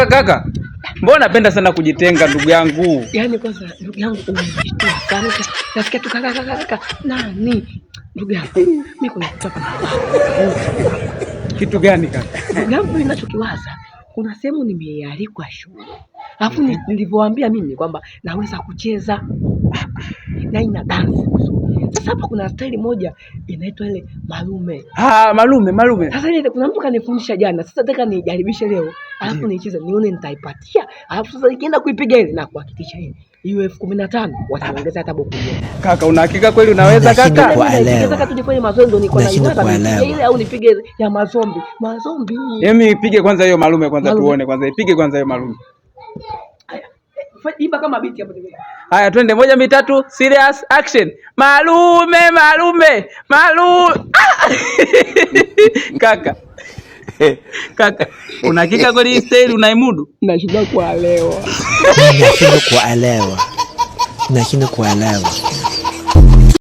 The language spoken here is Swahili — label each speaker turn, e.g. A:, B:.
A: Kaka. Mbona napenda sana kujitenga ndugu yangu?
B: Yaani kwanza ndugu yangu umejitoa sana. Nasikia tu kaka. Nani? Ndugu yangu. Mimi kuna kutoka.
A: Kitu gani kaka?
B: Ndugu yangu ninachokiwaza. Kuna sehemu nimealikwa shule. Alafu nilivyowaambia mimi kwamba naweza kucheza na ina dance. Sasa hapa kuna style moja inaitwa ile malume.
A: Malume.
B: Sasa ile kuna mtu kanifundisha jana. Sasa nataka nijaribishe leo. Alafu nicheze nione nitaipatia. Alafu sasa nikienda kuipiga ile na kuhakikisha hiyo 15,000 wataongeza hata boku moja.
A: Kaka una hakika kweli unaweza kaka?
B: Nataka tujifanye mazoezi niko na ile au nipige ya mazombi.
A: Mimi ipige kwanza hiyo malume kwanza tuone kwanza. Ipige kwanza hiyo malume.
B: Imba kama biti hapo.
A: Haya twende 1 2 3 serious action. Malume. Kaka, una hakika kweli hii style unaimudu?
B: Nashindwa kuelewa.
C: Nashindwa kuelewa.